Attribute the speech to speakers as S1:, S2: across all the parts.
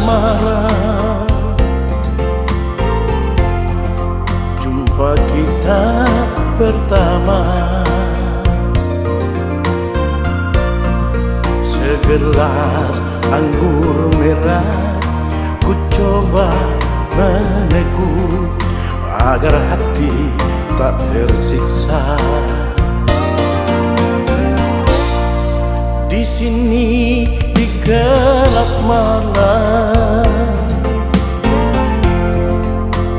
S1: asmara, jumpa kita pertama. Segelas anggur merah ku coba meneguk agar hati tak tersiksa. Di sini di gelap malam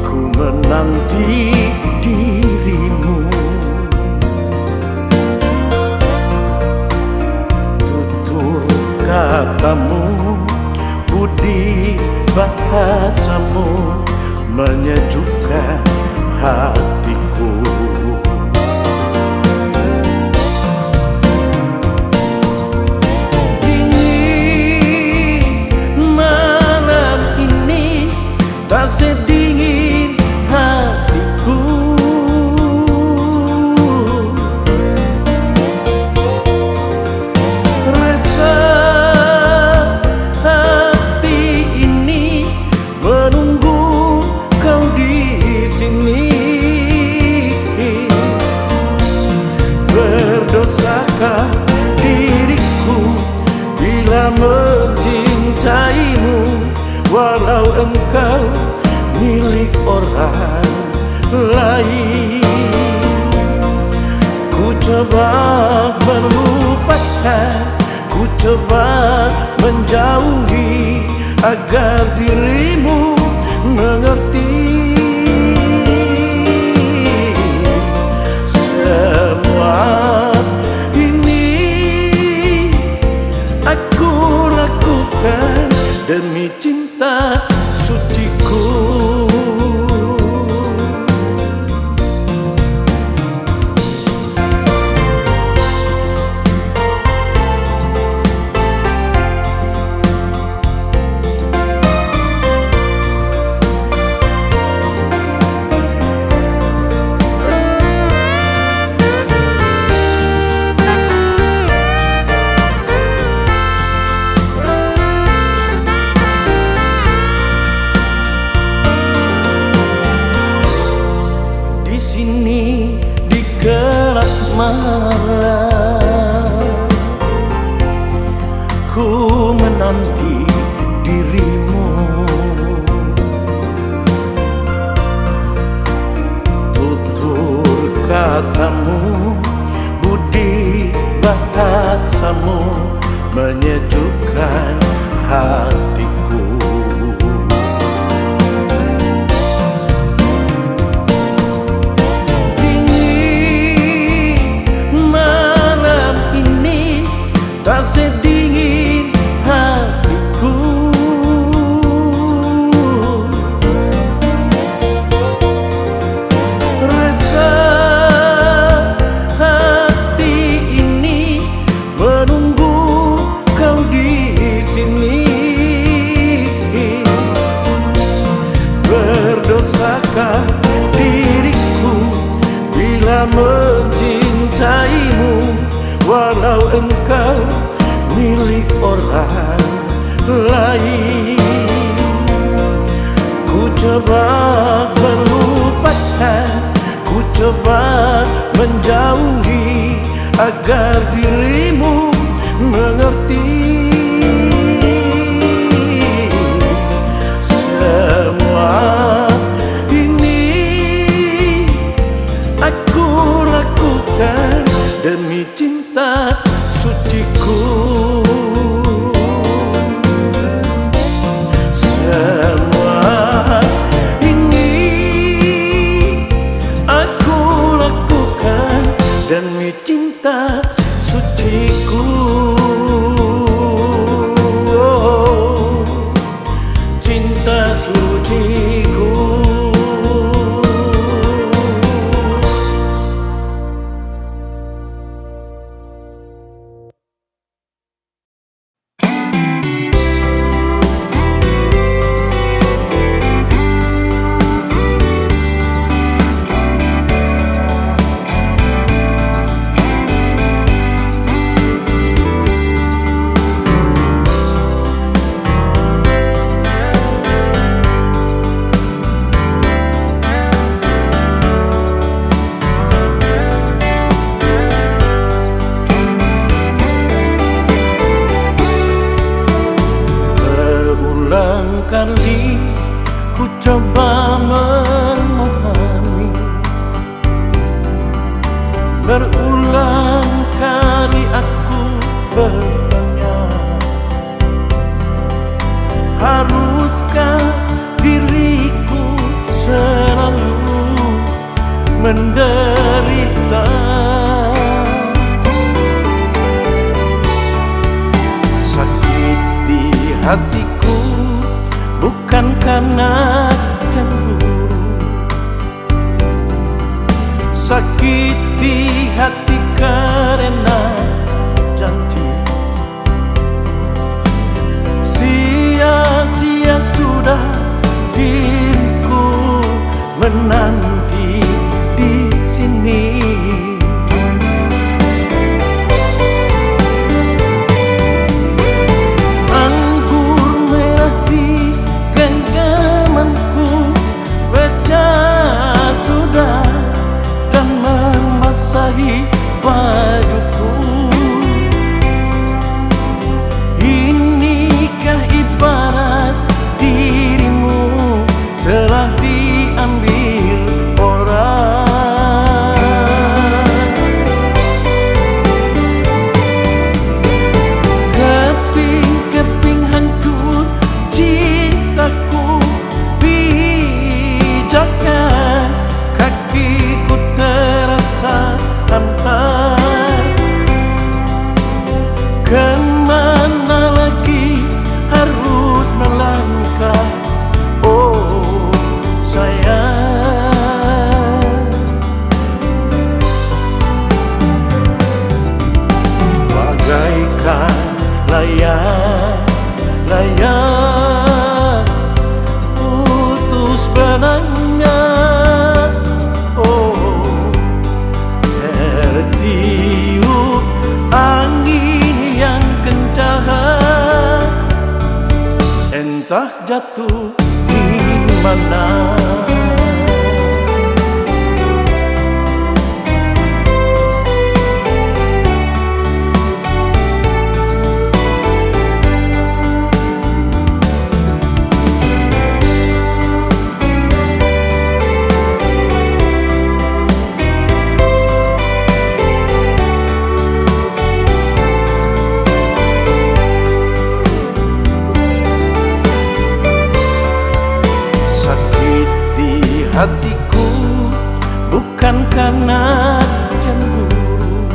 S1: ku menanti dirimu. Tutur katamu, budi bahasamu menyejukkan hatiku. Dingin malam ini tak sedingin hatiku. Rasa hati ini menunggu kau di sini. Berdosakah diriku bila mencintaimu, walau engkau milik orang lain? Ku coba melupakan, ku coba menjauhi agar dirimu mengerti. Semua ini aku lakukan demi cinta suciku. Di sini di gelap malam ku menanti dirimu. Tutur katamu, budi bahasamu menyejukkan hatiku. Tak sedingin hatiku. Rasa hati ini menunggu kau di sini. Berdosakah diriku bila mencintaimu, walau engkau milik orang lain? Ku coba melupakan, ku coba menjauhi agar dirimu mengerti. Semua ini aku lakukan demi cinta suciku. Semua ini aku lakukan demi cinta suciku. kali ku coba memahami, berulang kali aku bertanya, haruskah diriku selalu menderita? Sakit di hatiku bukan karena cemburu, sakit di hati karena janji. Sia-sia sudah diriku menanti di sini. Anggur merah di genggamanku pecah sudah dan membasahi bajuku. Inikah ibarat dirimu telah diambil orang? Keping-keping hancur cintaku, pijakan kakiku terasa hampa. Kemana lagi harus melangkah, oh sayang? Bagaikan layang putus benangnya, oh tertiup angin yang kencang, entah jatuh di mana. Hatiku bukan karena cemburu,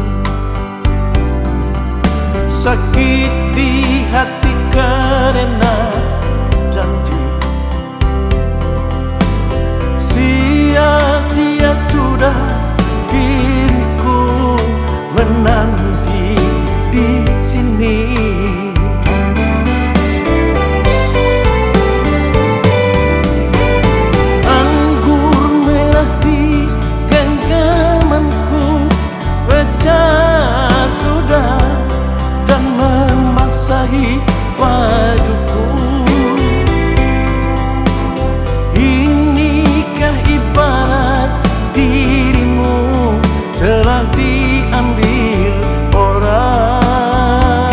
S1: sakit di hati karena janji. Sia-sia sudah diriku menanti di sini. Bajuku, inikah ibarat dirimu telah diambil orang?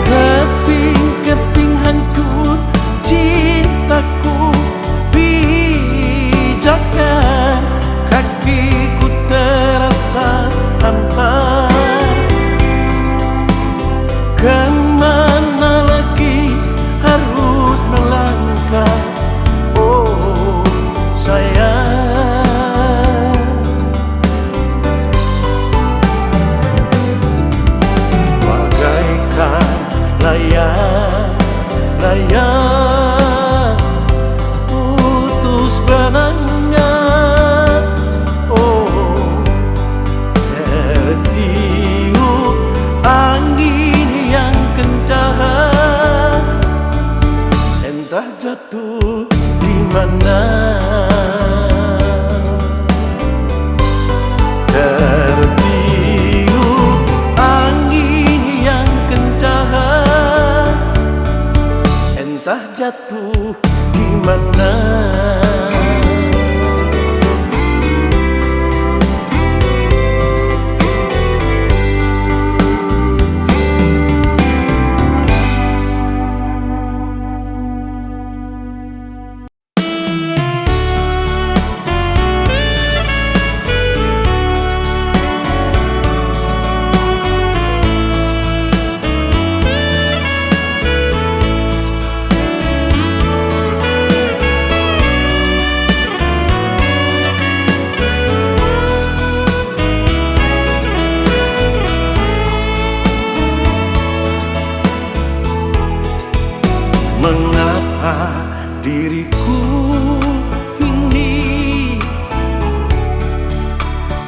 S1: Keping-keping hancur cintaku, pijakan kakiku terasa hampa. Kemana lagi harus melangkah, oh sayang? Bagaikan layang putus benangnya, oh tertiup angin yang kencang, entah jatuh di mana. Tertiup angin yang kencang, entah jatuh di mana. Mengapa diriku ini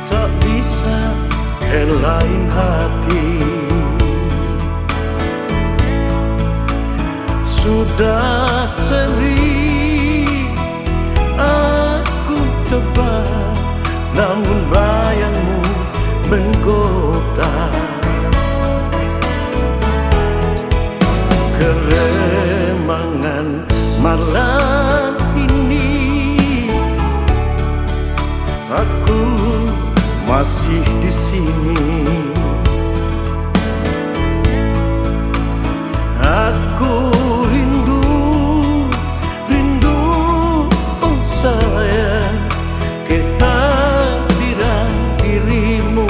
S1: tak bisa ke lain hati? Sudah sering aku coba, namun bayangmu menggoda. Keremangan malam ini, aku masih di sini. Aku rindu, rindu, oh sayang, kehadiran dirimu.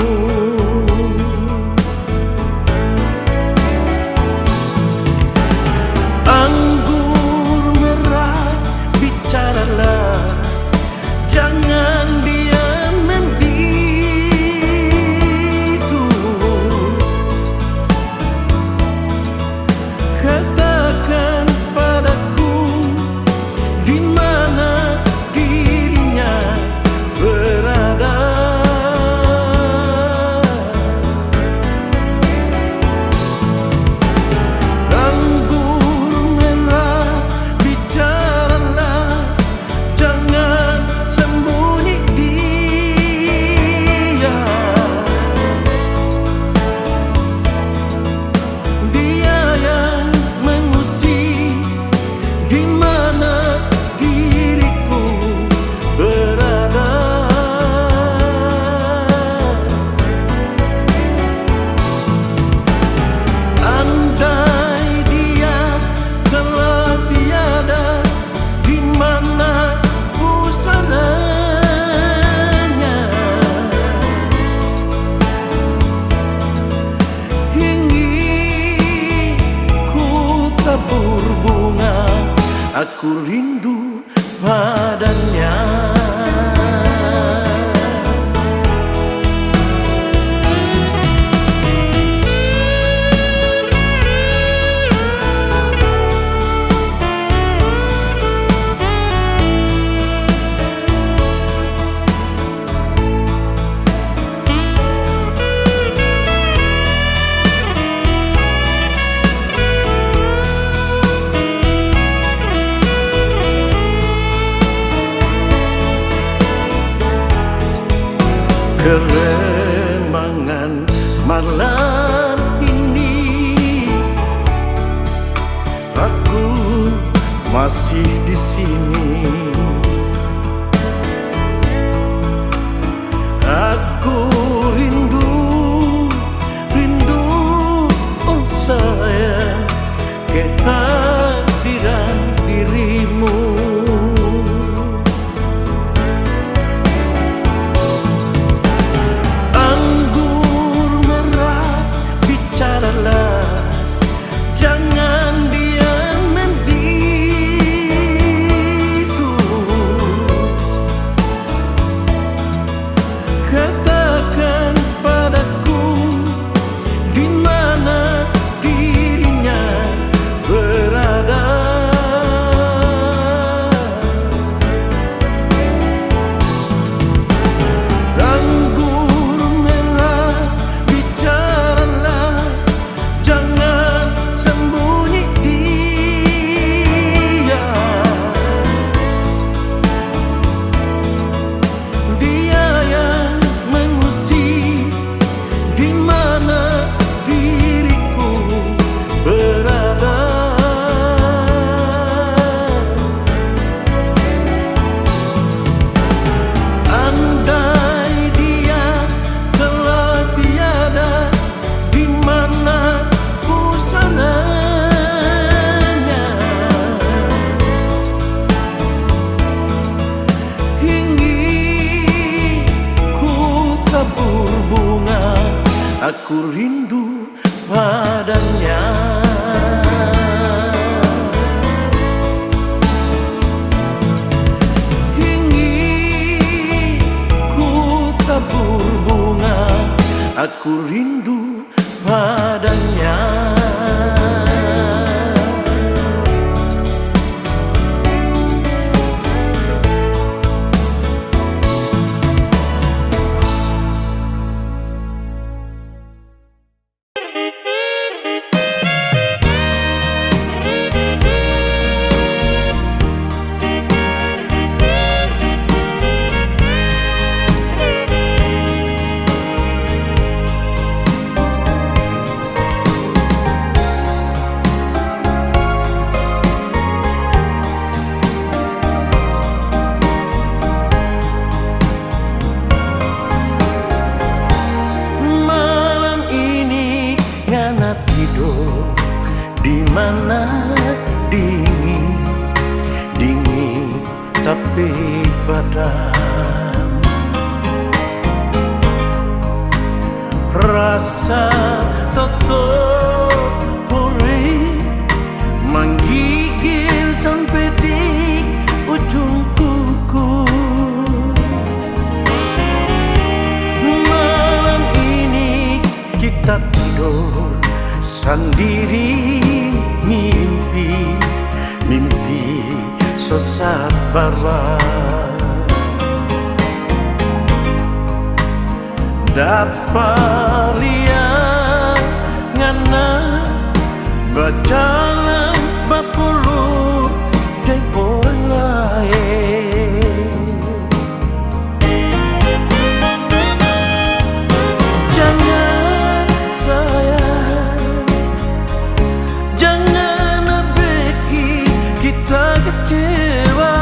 S1: Anggur merah, bicaralah, jangan diam membisu. Katakan padaku di mana dirinya berada. Anggur merah, bicaralah, jangan sembunyi dia. Dia yang mengusik di mana diriku berada. Andai dia telah tiada, di mana pusananya? Ingin ku tabur bunga, aku rindu padanya. Keremangan malam ini, aku masih di sini. Aku rindu, rindu, oh sayang, kehadiran dirimu. Anggur merah, bicaralah, jangan diam membisu. Katakan padaku di mana dirinya berada. Anggur merah, bicaralah, jangan sembunyi dia. Dia yang mengusik di mana diriku berada. Andai dia telah tiada, di mana pusananya? Ingin ku tabur bunga, aku rindu padanya. Ingin ku tabur bunga, aku rindu padanya. tidur di mana dingin, dingin tapi padam. Rasa tutup puri menggigil sampai di ujung kuku. Malam ini kita tidur sendiri, mimpi, mimpi sesabara. Dapat lihat ngana berjalan berpuluh dari orang lain. Jangan sayang, jangan bikin kita kecewa.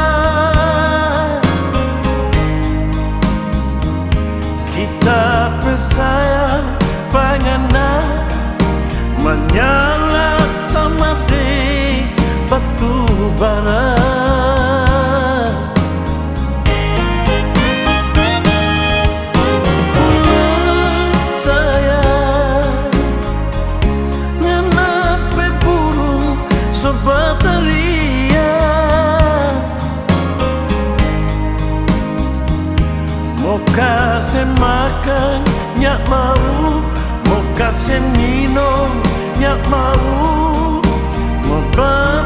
S1: Kita bersayang pengen menyala sama di batu bara. Sayang, kenapa burung sobat teriak? Mau kasih makan nyak mau, mau kasih minum nyak mau, mau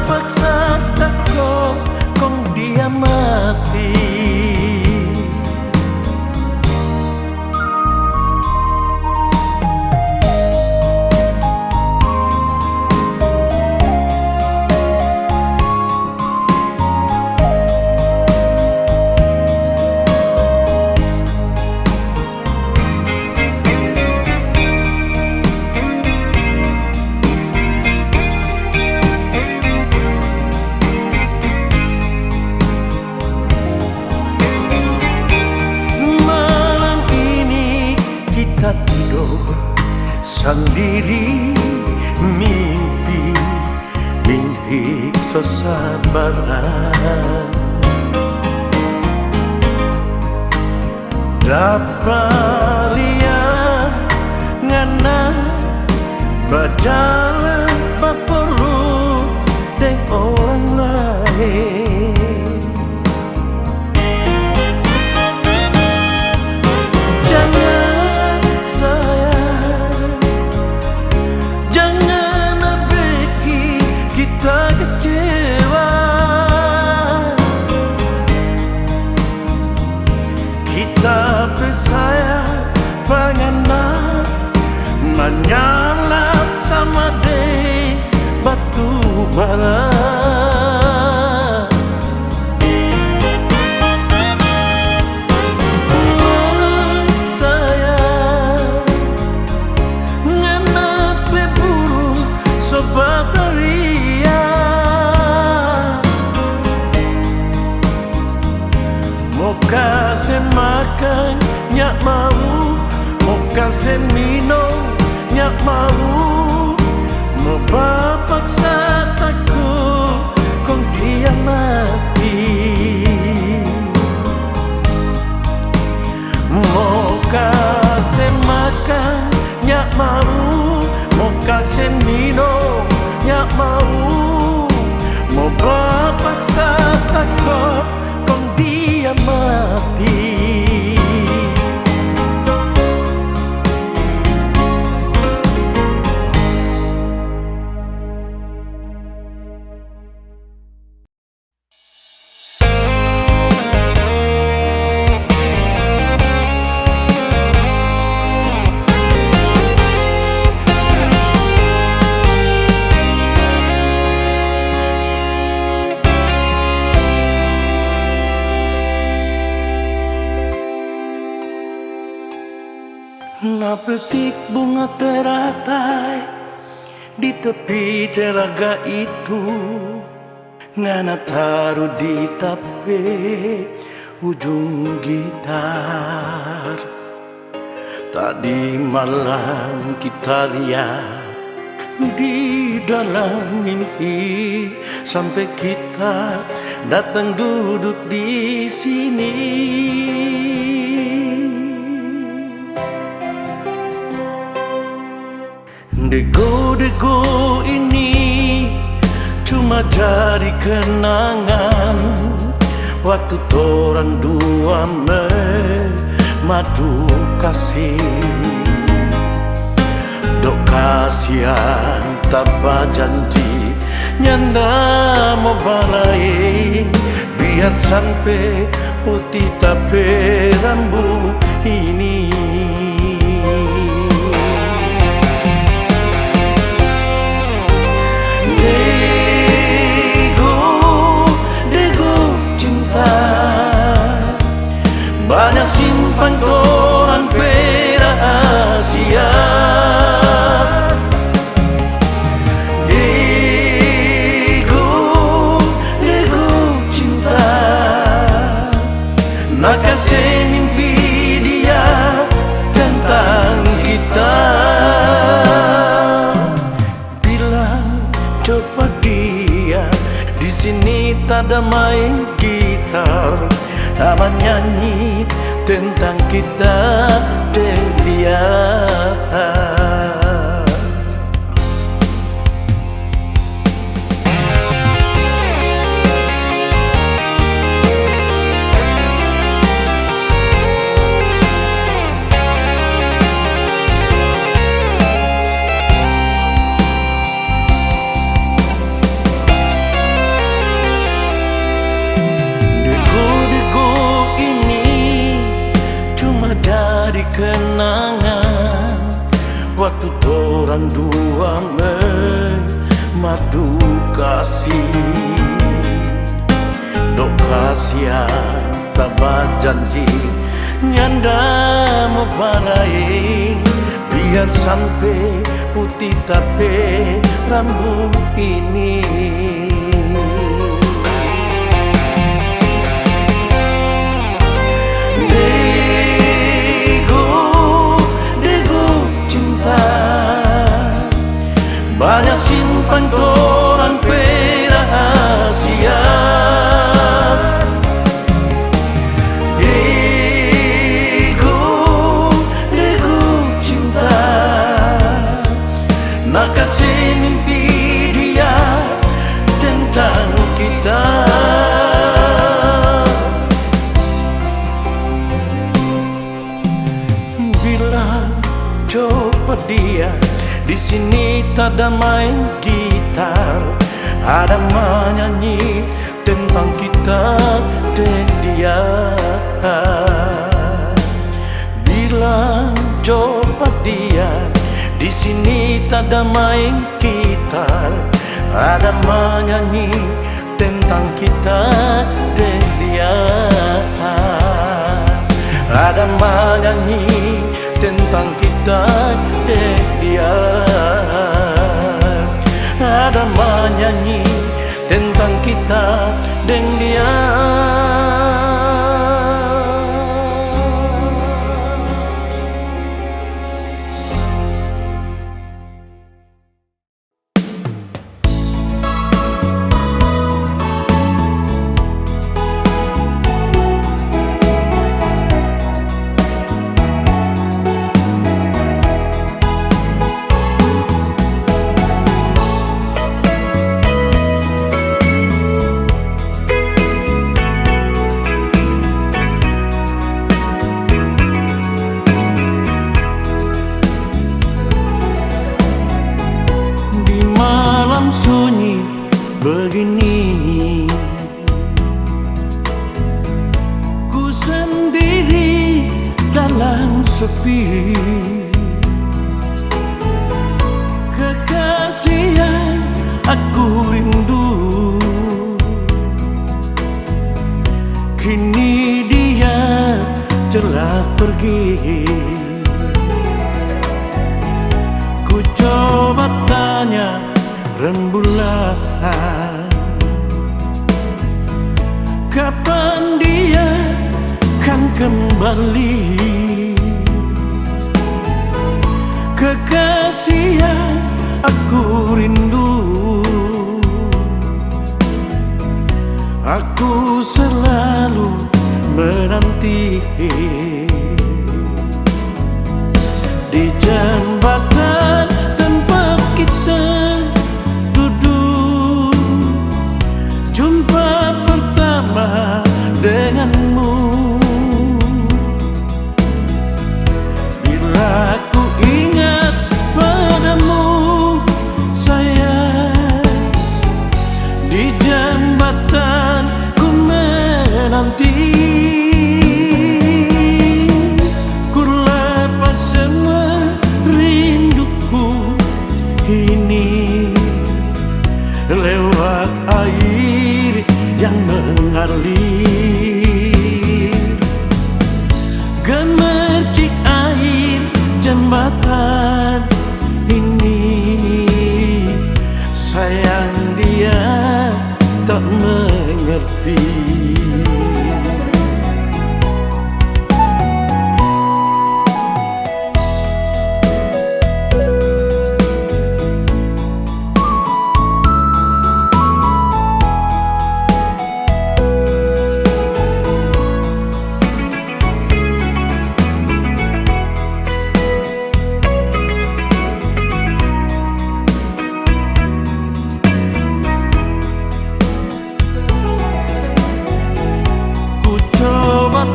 S1: paksa takut kong dia mati. Kita tidur sendiri, mimpi, mimpi sesabaran. Dapat lihat ngana berjalan berpuluh dengan orang lain. Kita kecewa, kita bersayang pengen menyala sama di batu bara. Sayang, kenapa burung sobat mau kasih makan nyak mau, mau kasih minum nyak mau, mau paksa takut kong dia mati. Mau kasih makan nyak mau, mau kasih minum nyak mau, mau paksa takut kong dia mati. Petik bunga teratai di tepi telaga itu, ngana taruh di tape ujung gitar. Tadi malam kita lihat di dalam mimpi sampai kita datang duduk di sini. Dego-dego ini cuma jadi kenangan waktu torang dua madu kasih. Dok kasihan tanpa janji nyanda mau balai, biar sampai putih tapi rambut ini. Banyak simpan torang rahasia, Dego cinta, nak kasih mimpi dia tentang kita. Bilang coba dia, di sini tak ada main gitar, sama nyanyi tentang kita dan dia. Kenangan waktu torang dua madu kasih. Dok kasihan tanpa janji nyanda mau balai, biar sampai putih tapi rambut ini. Banyak simpan torang rahasia, Dego cinta, nak kasih mimpi dia tentang kita. Bila coba dia, di sini tak ada main gitar, ada menyanyi tentang kita dan dia. Bilang coba dia, di sini tak ada main gitar, ada menyanyi tentang kita dan dia. Ada menyanyi tentang kita dan dia. Ada menyanyi tentang kita dan dia. Sunyi begini, ku sendiri dalam sepi. Kekasih yang aku rindu, kini dia telah pergi. Ku coba tanya rembulan, kapan dia kan kembali? Kekasih yang aku Aku selalu menanti di jembatan tempat kita duduk, jumpa pertama denganmu. Bila ku ingat padamu sayang, di jembatan ku menanti. Ku lepas semua rinduku ini lewat air yang mengalir, gemercik air jembatan ini. Sayang dia tak mengerti.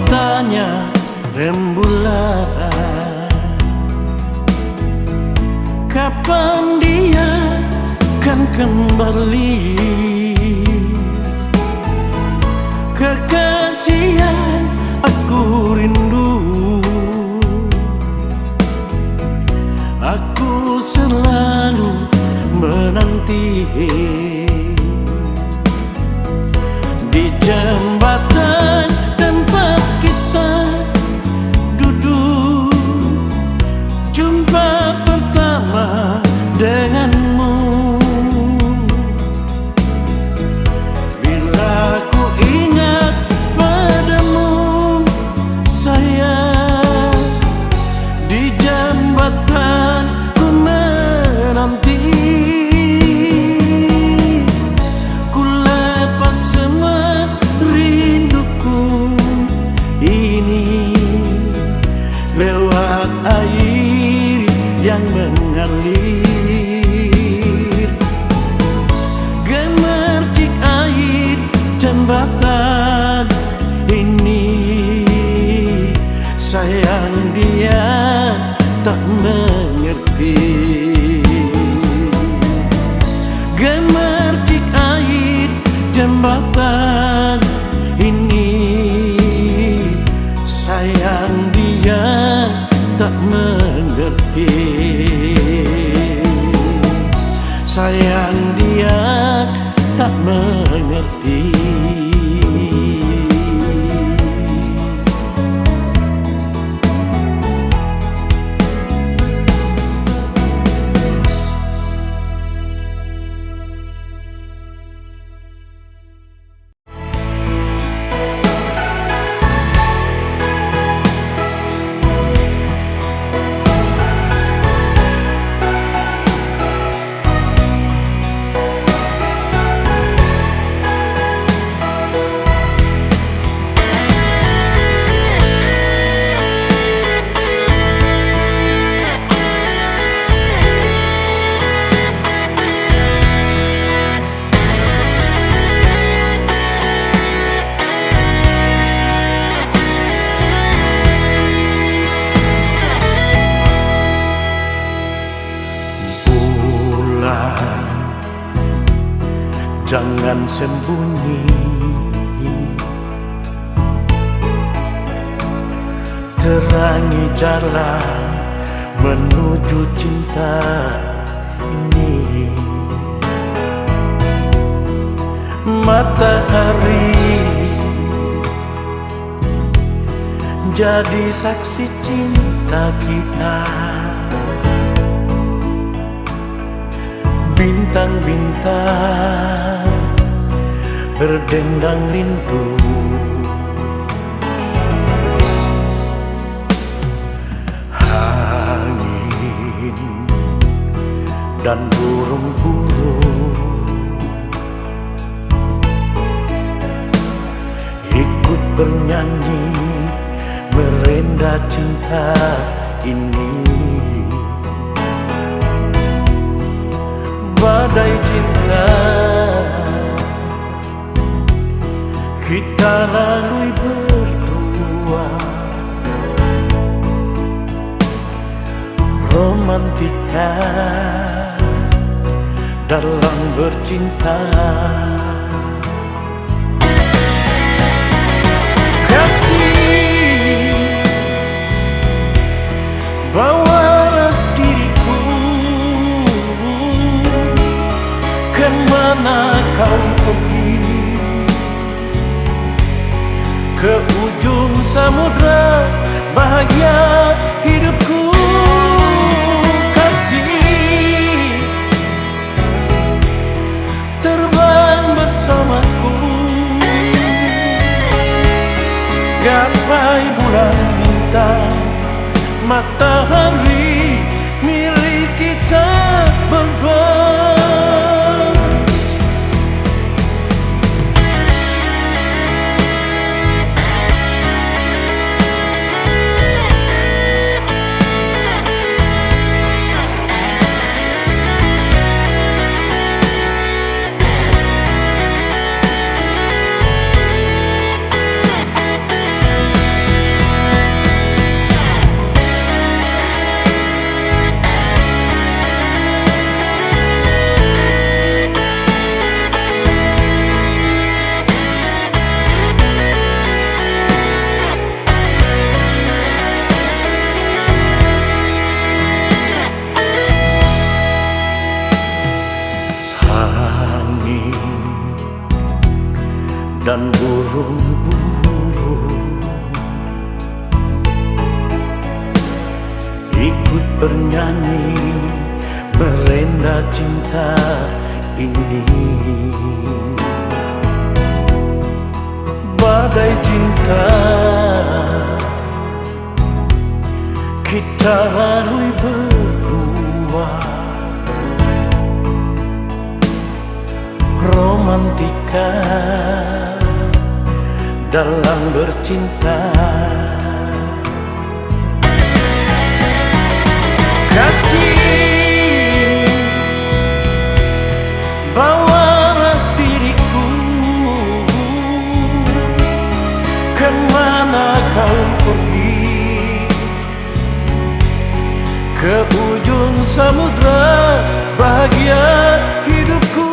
S1: Tanya rembulan, kapan dia kan kembali? Kekasih yang aku rindu, aku selalu menanti di jembatan tempat kita duduk, jumpa pertama denganmu. Bila ku ingat padamu sayang, di jembatan ku menanti. Ku lepas semua rinduku ini lewat air yang mengalir, gemercik air jembatan ini. Sayang dia tak mengerti, gemercik air jembatan ini. Sayang dia tak mengerti, sayang dia tak mengerti. Jangan sembunyi, terangi jalan menuju cinta ini. Matahari jadi saksi cinta kita, bintang-bintang berdendang rindu. Angin dan burung-burung merenda cinta ini. Badai cinta kita lalui berdua, romantika dalam bercinta. Kasih, bawalah diriku kemana kau pergi, ke ujung samudra bahagia hidupku. Kasih, terbang bersamaku, gapai bulan bintang, matahari milik kita berdua. Dan burung-burung ikut bernyanyi merenda cinta ini. Badai cinta kita lalui berdua, romantika dalam bercinta. Kasih, bawalah diriku kemana kau pergi, ke ujung samudra bahagia hidupku.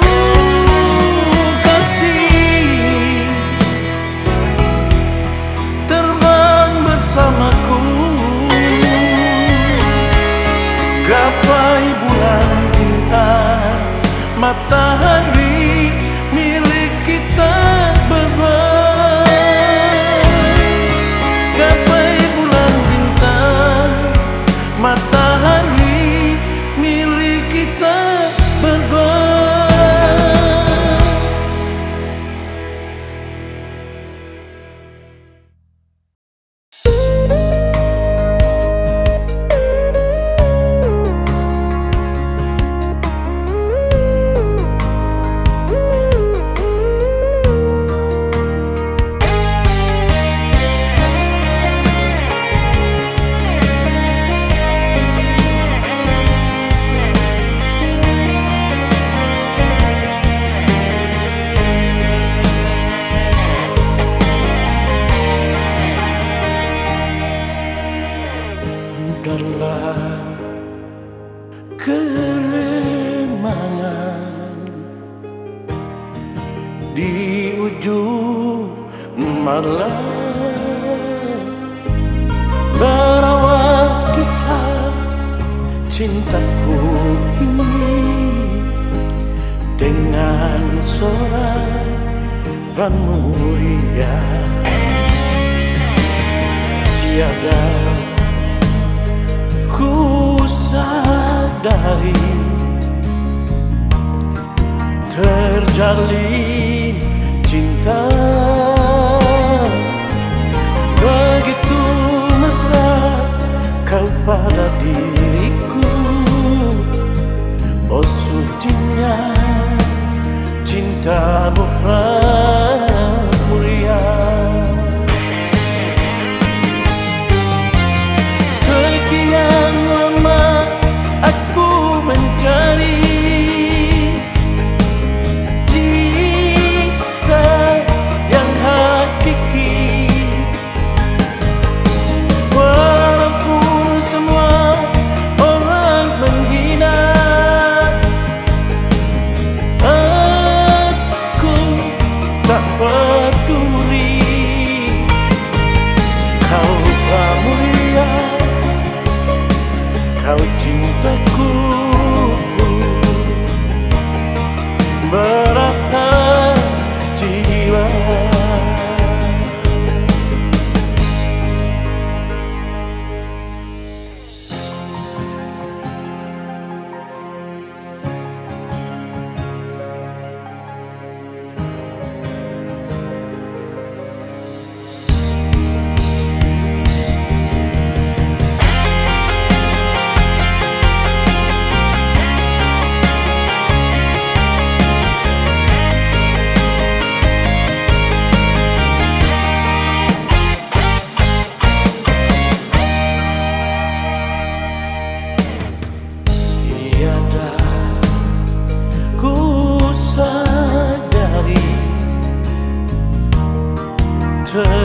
S1: Bersamaku, gapai bulan bintang, matahari milik kita berdua. Gapai bulan bintang, matahari milik kita berdua. Dalam keremangan di ujung malam, berawal kisah cintaku ini dengan sorak ramu riang. Tiada ku sadari terjalin cinta begitu mesra kau pada diriku. Oh sucinya cinta mulia,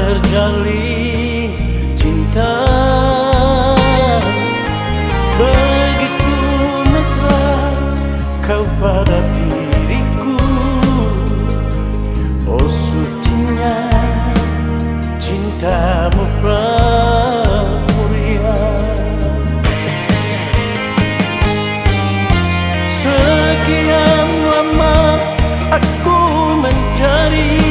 S1: terjalin cinta begitu mesra kau pada diriku. Oh sucinya cintamu pramuria. Sekian lama aku mencari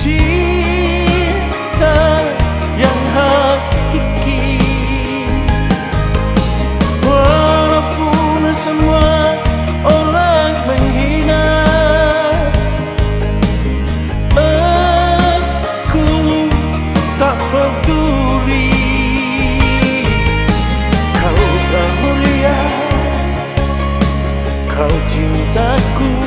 S1: cinta yang hakiki, walaupun semua orang menghina. Aku tak peduli. Kau pramuria, kau cintaku.